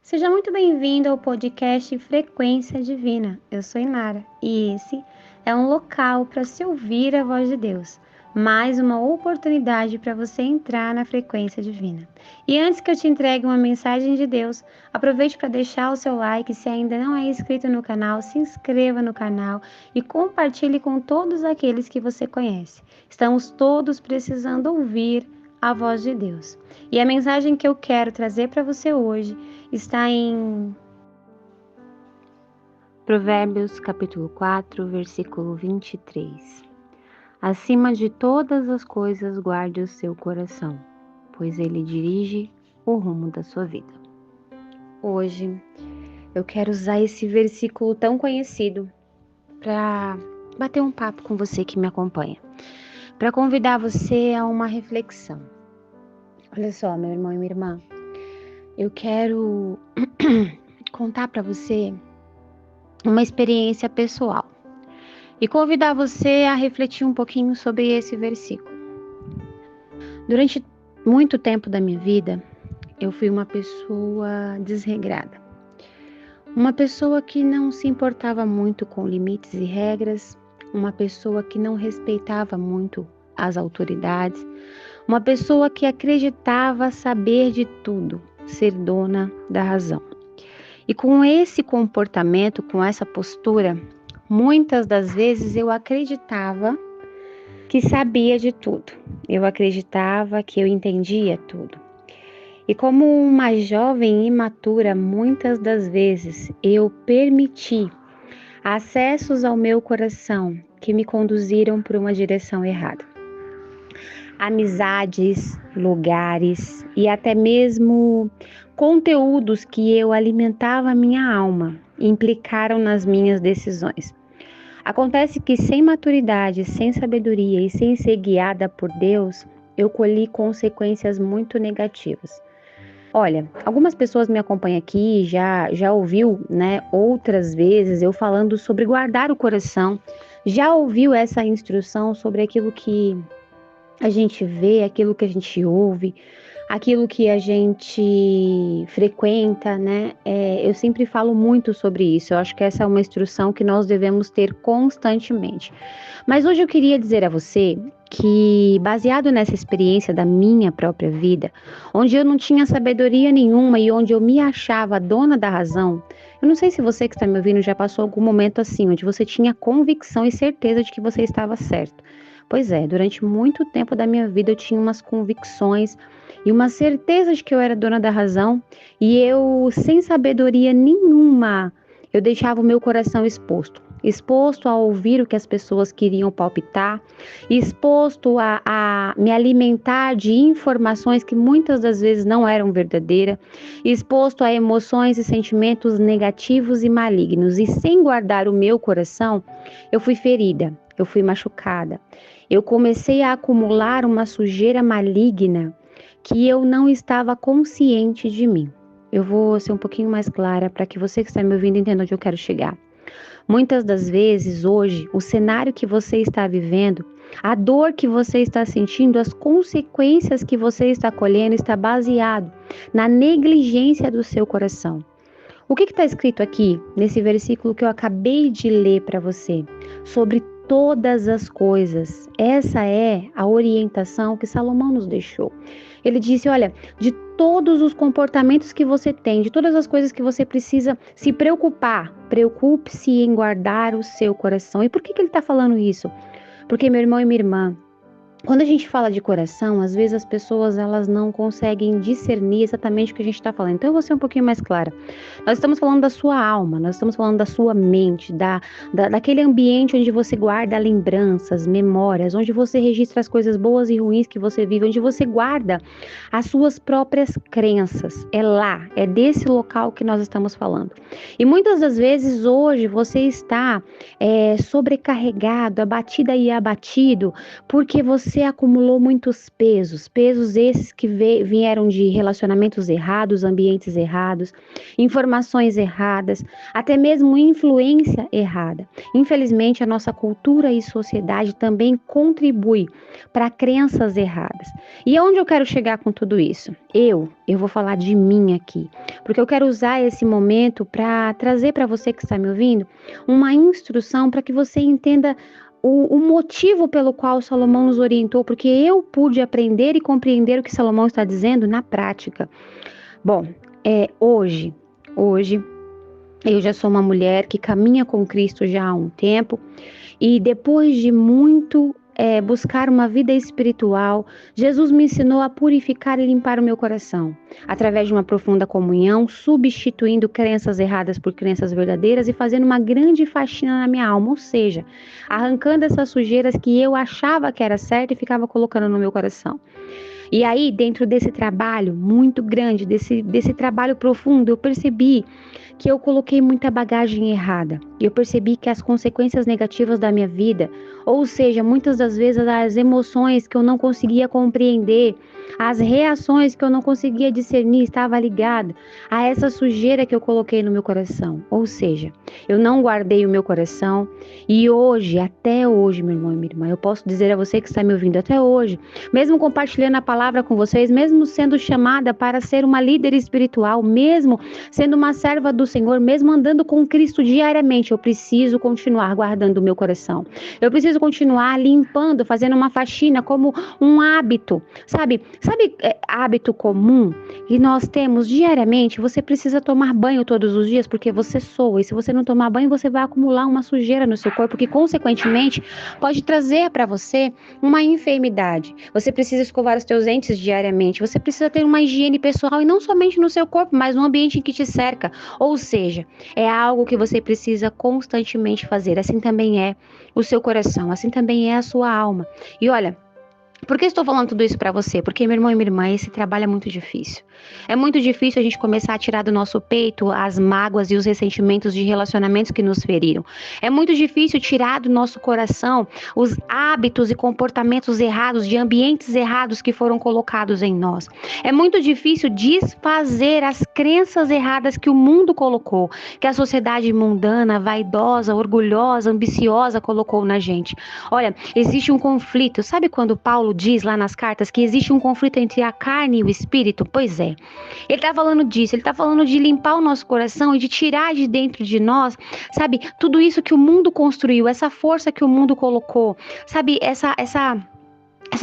Seja muito bem-vindo ao podcast Frequência Divina. Eu sou Inara e esse é um local para se ouvir a voz de Deus. Mais uma oportunidade para você entrar na frequência divina. E antes que eu te entregue uma mensagem de Deus, aproveite para deixar o seu like. Se ainda não é inscrito no canal, se inscreva no canal e compartilhe com todos aqueles que você conhece. Estamos todos precisando ouvir a voz de Deus. E a mensagem que eu quero trazer para você hoje está em Provérbios capítulo 4, versículo 23. Acima de todas as coisas guarde o seu coração, pois ele dirige o rumo da sua vida. Hoje eu quero usar esse versículo tão conhecido para bater um papo com você que me acompanha, para convidar você a uma reflexão. Olha só, meu irmão e minha irmã, eu quero contar para você uma experiência pessoal e convidar você a refletir um pouquinho sobre esse versículo. Durante muito tempo da minha vida, eu fui uma pessoa desregrada. Uma pessoa que não se importava muito com limites e regras, uma pessoa que não respeitava muito as autoridades, uma pessoa que acreditava saber de tudo, ser dona da razão. E com esse comportamento, com essa postura, muitas das vezes eu acreditava que sabia de tudo. Eu acreditava que eu entendia tudo. E como uma jovem imatura, muitas das vezes eu permiti acessos ao meu coração que me conduziram por uma direção errada. Amizades, lugares e até mesmo conteúdos que eu alimentava a minha alma implicaram nas minhas decisões. Acontece que sem maturidade, sem sabedoria e sem ser guiada por Deus, eu colhi consequências muito negativas. Olha, algumas pessoas me acompanham aqui, já ouviu, outras vezes eu falando sobre guardar o coração, já ouviu essa instrução sobre aquilo que a gente vê, aquilo que a gente ouve, aquilo que a gente frequenta, eu sempre falo muito sobre isso. Eu acho que essa é uma instrução que nós devemos ter constantemente. Mas hoje eu queria dizer a você que, baseado nessa experiência da minha própria vida, onde eu não tinha sabedoria nenhuma e onde eu me achava dona da razão, eu não sei se você que está me ouvindo já passou algum momento assim, onde você tinha convicção e certeza de que você estava certo. Pois é, durante muito tempo da minha vida eu tinha umas convicções e uma certeza de que eu era dona da razão e eu, sem sabedoria nenhuma, eu deixava o meu coração exposto a ouvir o que as pessoas queriam palpitar, exposto a me alimentar de informações que muitas das vezes não eram verdadeiras, exposto a emoções e sentimentos negativos e malignos. E sem guardar o meu coração, eu fui ferida, eu fui machucada. Eu comecei a acumular uma sujeira maligna que eu não estava consciente de mim. Eu vou ser um pouquinho mais clara para que você que está me ouvindo entenda onde eu quero chegar. Muitas das vezes, hoje, o cenário que você está vivendo, a dor que você está sentindo, as consequências que você está colhendo, está baseado na negligência do seu coração. O que está escrito aqui, nesse versículo que eu acabei de ler para você, sobre todas as coisas? Essa é a orientação que Salomão nos deixou. Ele disse, olha, de todos os comportamentos que você tem, de todas as coisas que você precisa se preocupar, preocupe-se em guardar o seu coração. E por que ele está falando isso? Porque, meu irmão e minha irmã, quando a gente fala de coração, às vezes as pessoas elas não conseguem discernir exatamente o que a gente está falando. Então eu vou ser um pouquinho mais clara. Nós estamos falando da sua alma, nós estamos falando da sua mente, daquele ambiente onde você guarda lembranças, memórias, onde você registra as coisas boas e ruins que você vive, onde você guarda as suas próprias crenças. É lá, é desse local que nós estamos falando. E muitas das vezes hoje você está sobrecarregado, abatida e abatido, porque você você acumulou muitos pesos esses que vieram de relacionamentos errados, ambientes errados, informações erradas, até mesmo influência errada. Infelizmente, a nossa cultura e sociedade também contribui para crenças erradas. E aonde eu quero chegar com tudo isso? Eu vou falar de mim aqui, porque eu quero usar esse momento para trazer para você que está me ouvindo uma instrução para que você entenda o motivo pelo qual Salomão nos orientou, porque eu pude aprender e compreender o que Salomão está dizendo na prática. Bom, hoje eu já sou uma mulher que caminha com Cristo já há um tempo e depois de muito buscar uma vida espiritual, Jesus me ensinou a purificar e limpar o meu coração, através de uma profunda comunhão, substituindo crenças erradas por crenças verdadeiras e fazendo uma grande faxina na minha alma, ou seja, arrancando essas sujeiras que eu achava que era certo e ficava colocando no meu coração. E aí, dentro desse trabalho muito grande, desse trabalho profundo, eu percebi que eu coloquei muita bagagem errada. Eu percebi que as consequências negativas da minha vida, ou seja, muitas das vezes as emoções que eu não conseguia compreender, as reações que eu não conseguia discernir, estava ligada a essa sujeira que eu coloquei no meu coração. Ou seja, eu não guardei o meu coração e hoje, até hoje, meu irmão e minha irmã, eu posso dizer a você que está me ouvindo até hoje, mesmo compartilhando a palavra com vocês, mesmo sendo chamada para ser uma líder espiritual, mesmo sendo uma serva do Senhor, mesmo andando com Cristo diariamente, eu preciso continuar guardando o meu coração. Eu preciso continuar limpando, fazendo uma faxina como um hábito, sabe hábito comum que nós temos diariamente? Você precisa tomar banho todos os dias porque você soa, e se você não tomar banho, você vai acumular uma sujeira no seu corpo que, consequentemente, pode trazer para você uma enfermidade. Você precisa escovar os teus dentes diariamente, você precisa ter uma higiene pessoal e não somente no seu corpo, mas no ambiente em que te cerca. Ou seja, é algo que você precisa constantemente fazer. Assim também é o seu coração, assim também é a sua alma. E olha, por que estou falando tudo isso para você? Porque, meu irmão e minha irmã, esse trabalho é muito difícil. É muito difícil a gente começar a tirar do nosso peito as mágoas e os ressentimentos de relacionamentos que nos feriram. É muito difícil tirar do nosso coração os hábitos e comportamentos errados, de ambientes errados que foram colocados em nós. É muito difícil desfazer as crenças erradas que o mundo colocou, que a sociedade mundana, vaidosa, orgulhosa, ambiciosa colocou na gente. Olha, existe um conflito. Sabe quando Paulo diz lá nas cartas que existe um conflito entre a carne e o espírito? Pois é. Ele está falando disso, ele está falando de limpar o nosso coração e de tirar de dentro de nós, sabe, tudo isso que o mundo construiu, essa força que o mundo colocou, sabe, essa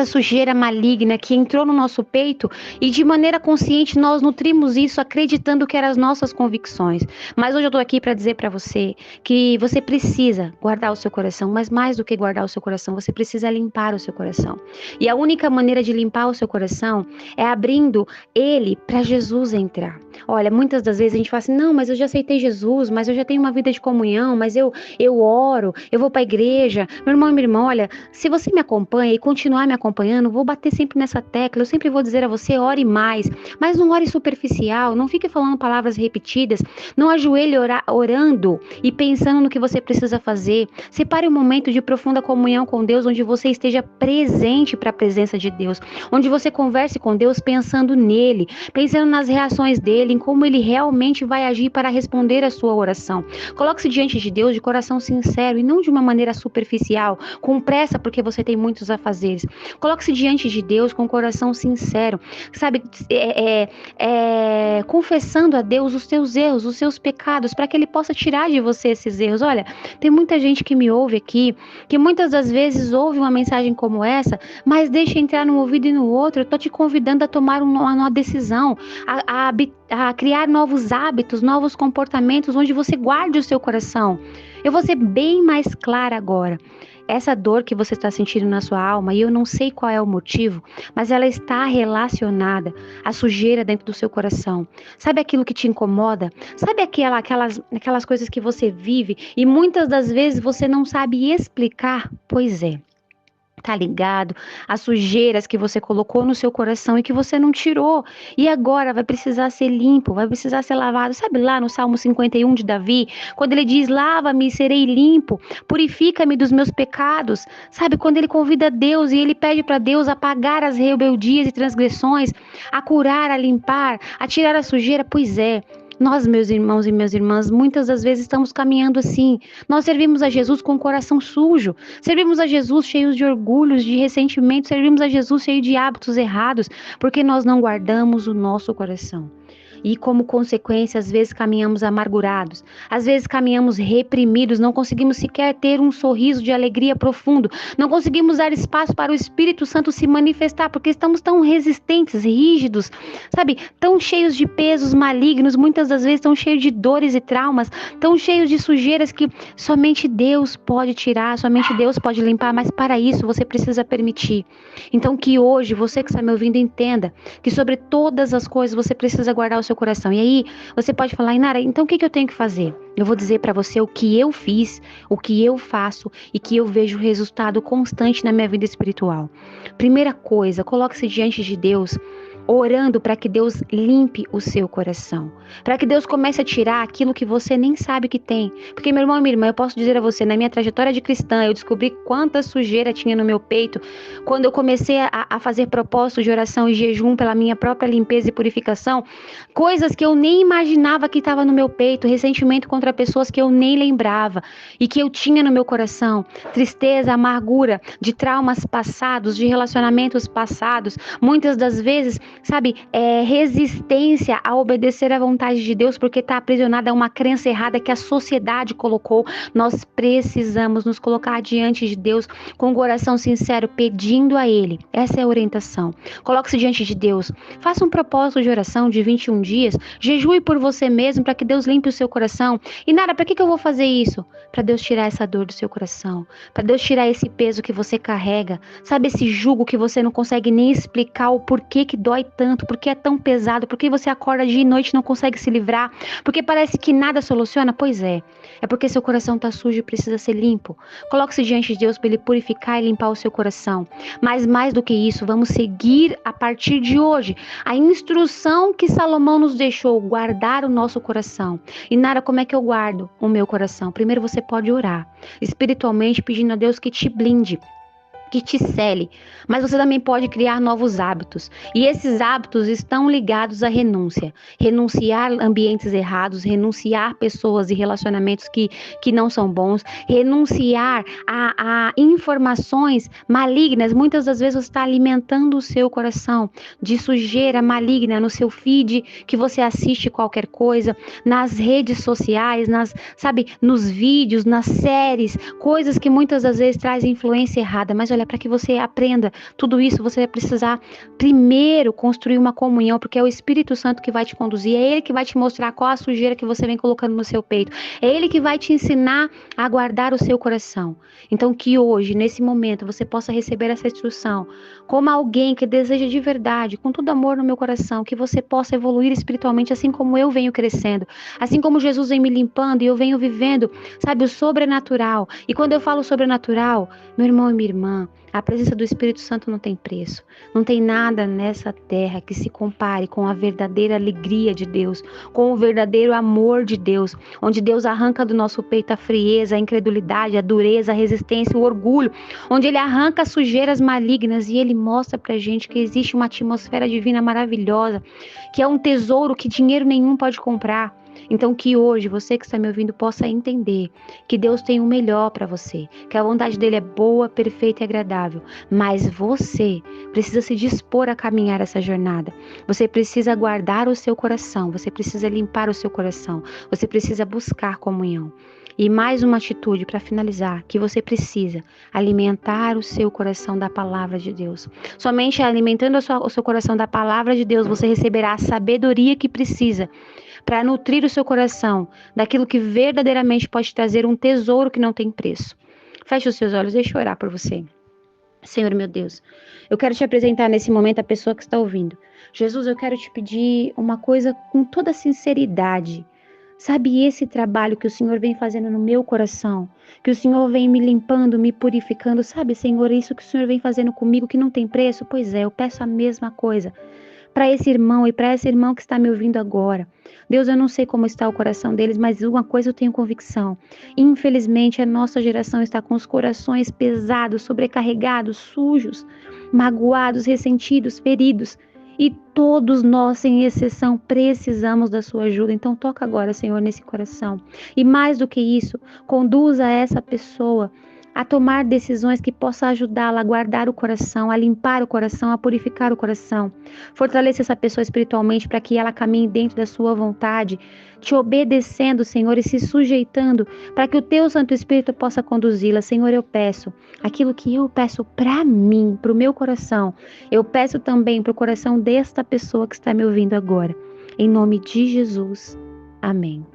sujeira maligna que entrou no nosso peito e de maneira consciente nós nutrimos isso acreditando que eram as nossas convicções. Mas hoje eu estou aqui para dizer para você que você precisa guardar o seu coração, mas mais do que guardar o seu coração, você precisa limpar o seu coração. E a única maneira de limpar o seu coração é abrindo ele para Jesus entrar. Olha, muitas das vezes a gente fala assim, não, mas eu já aceitei Jesus, mas eu já tenho uma vida de comunhão, mas eu oro, eu vou para a igreja. Meu irmão e minha irmã, olha, se você me acompanha e continuar me acompanhando, vou bater sempre nessa tecla, eu sempre vou dizer a você, ore mais, mas não ore superficial, não fique falando palavras repetidas, não ajoelhe orando e pensando no que você precisa fazer. Separe um momento de profunda comunhão com Deus, onde você esteja presente para a presença de Deus, onde você converse com Deus pensando nele, pensando nas reações dele, em como ele realmente vai agir para responder a sua oração. Coloque-se diante de Deus de coração sincero e não de uma maneira superficial, com pressa porque você tem muitos afazeres. Coloque-se diante de Deus com o coração sincero, sabe, confessando a Deus os seus erros, os seus pecados, para que Ele possa tirar de você esses erros. Olha, tem muita gente que me ouve aqui, que muitas das vezes ouve uma mensagem como essa, mas deixa entrar num ouvido e no outro. Eu estou te convidando a tomar uma decisão, a criar novos hábitos, novos comportamentos, onde você guarde o seu coração. Eu vou ser bem mais clara agora. Essa dor que você está sentindo na sua alma, e eu não sei qual é o motivo, mas ela está relacionada à sujeira dentro do seu coração. Sabe aquilo que te incomoda? Sabe aquelas coisas que você vive e muitas das vezes você não sabe explicar? Pois é. Tá ligado? As sujeiras que você colocou no seu coração e que você não tirou. E agora vai precisar ser limpo, vai precisar ser lavado. Sabe lá no Salmo 51 de Davi, quando ele diz: lava-me e serei limpo, purifica-me dos meus pecados. Sabe, quando ele convida Deus e ele pede para Deus apagar as rebeldias e transgressões, a curar, a limpar, a tirar a sujeira. Pois é. Nós, meus irmãos e minhas irmãs, muitas das vezes estamos caminhando assim. Nós servimos a Jesus com o coração sujo. Servimos a Jesus cheios de orgulhos, de ressentimento. Servimos a Jesus cheio de hábitos errados, porque nós não guardamos o nosso coração. E como consequência, às vezes caminhamos amargurados, às vezes caminhamos reprimidos, não conseguimos sequer ter um sorriso de alegria profundo, não conseguimos dar espaço para o Espírito Santo se manifestar, porque estamos tão resistentes, rígidos, sabe, tão cheios de pesos malignos, muitas das vezes tão cheios de dores e traumas, tão cheios de sujeiras que somente Deus pode tirar, somente Deus pode limpar, mas para isso você precisa permitir. Então que hoje, você que está me ouvindo, entenda que sobre todas as coisas você precisa guardar o seu coração. E aí você pode falar: Inara, então o que eu tenho que fazer? Eu vou dizer para você o que eu fiz, o que eu faço e que eu vejo resultado constante na minha vida espiritual. Primeira coisa, coloque-se diante de Deus, orando para que Deus limpe o seu coração, para que Deus comece a tirar aquilo que você nem sabe que tem. Porque, meu irmão e minha irmã, eu posso dizer a você, na minha trajetória de cristã, eu descobri quanta sujeira tinha no meu peito quando eu comecei a fazer propósitos de oração e jejum pela minha própria limpeza e purificação, coisas que eu nem imaginava que estava no meu peito, ressentimento contra pessoas que eu nem lembrava e que eu tinha no meu coração, tristeza, amargura, de traumas passados, de relacionamentos passados, muitas das vezes, sabe, resistência a obedecer à vontade de Deus, porque está aprisionada a uma crença errada que a sociedade colocou. Nós precisamos nos colocar diante de Deus com o coração sincero, pedindo a Ele. Essa é a orientação. Coloque-se diante de Deus. Faça um propósito de oração de 21 dias. Jejue por você mesmo para que Deus limpe o seu coração. E nada, para que eu vou fazer isso? Para Deus tirar essa dor do seu coração. Para Deus tirar esse peso que você carrega. Sabe, esse jugo que você não consegue nem explicar o porquê que dói tanto, porque é tão pesado, porque você acorda dia e noite e não consegue se livrar, porque parece que nada soluciona. Pois é porque seu coração está sujo e precisa ser limpo. Coloque-se diante de Deus para Ele purificar e limpar o seu coração. Mas mais do que isso, vamos seguir a partir de hoje a instrução que Salomão nos deixou, guardar o nosso coração. E Nara, como é que eu guardo o meu coração? Primeiro você pode orar espiritualmente, pedindo a Deus que te blinde, que te cele, mas você também pode criar novos hábitos, e esses hábitos estão ligados à renúncia, renunciar a ambientes errados, renunciar pessoas e relacionamentos que não são bons, renunciar a informações malignas. Muitas das vezes você está alimentando o seu coração de sujeira maligna no seu feed, que você assiste qualquer coisa, nas redes sociais, nos vídeos, nas séries, coisas que muitas das vezes trazem influência errada. Mas olha, para que você aprenda tudo isso, você vai precisar primeiro construir uma comunhão, porque é o Espírito Santo que vai te conduzir, é Ele que vai te mostrar qual a sujeira que você vem colocando no seu peito, é Ele que vai te ensinar a guardar o seu coração. Então que hoje, nesse momento, você possa receber essa instrução como alguém que deseja de verdade, com todo amor no meu coração, que você possa evoluir espiritualmente, assim como eu venho crescendo, assim como Jesus vem me limpando e eu venho vivendo, sabe, o sobrenatural. E quando eu falo sobrenatural, meu irmão e minha irmã, a presença do Espírito Santo não tem preço. Não tem nada nessa terra que se compare com a verdadeira alegria de Deus, com o verdadeiro amor de Deus, onde Deus arranca do nosso peito a frieza, a incredulidade, a dureza, a resistência, o orgulho, onde Ele arranca as sujeiras malignas e Ele mostra pra gente que existe uma atmosfera divina maravilhosa, que é um tesouro que dinheiro nenhum pode comprar. Então que hoje você que está me ouvindo possa entender que Deus tem o melhor para você, que a vontade dele é boa, perfeita e agradável, mas você precisa se dispor a caminhar essa jornada. Você precisa guardar o seu coração, você precisa limpar o seu coração, você precisa buscar comunhão. E mais uma atitude para finalizar, que você precisa alimentar o seu coração da palavra de Deus. Somente alimentando o seu coração da palavra de Deus, você receberá a sabedoria que precisa para nutrir o seu coração daquilo que verdadeiramente pode trazer um tesouro que não tem preço. Feche os seus olhos, deixa eu orar por você. Senhor meu Deus, eu quero te apresentar nesse momento a pessoa que está ouvindo. Jesus, eu quero te pedir uma coisa com toda sinceridade. Sabe esse trabalho que o Senhor vem fazendo no meu coração, que o Senhor vem me limpando, me purificando, sabe, Senhor, isso que o Senhor vem fazendo comigo que não tem preço? Pois é, eu peço a mesma coisa para esse irmão e para essa irmã que está me ouvindo agora. Deus, eu não sei como está o coração deles, mas uma coisa eu tenho convicção. Infelizmente, a nossa geração está com os corações pesados, sobrecarregados, sujos, magoados, ressentidos, feridos. E todos nós, sem exceção, precisamos da sua ajuda. Então, toca agora, Senhor, nesse coração. E mais do que isso, conduza essa pessoa a tomar decisões que possam ajudá-la a guardar o coração, a limpar o coração, a purificar o coração. Fortaleça essa pessoa espiritualmente para que ela caminhe dentro da sua vontade, te obedecendo, Senhor, e se sujeitando para que o teu Santo Espírito possa conduzi-la. Senhor, eu peço aquilo que eu peço para mim, para o meu coração, eu peço também para o coração desta pessoa que está me ouvindo agora. Em nome de Jesus. Amém.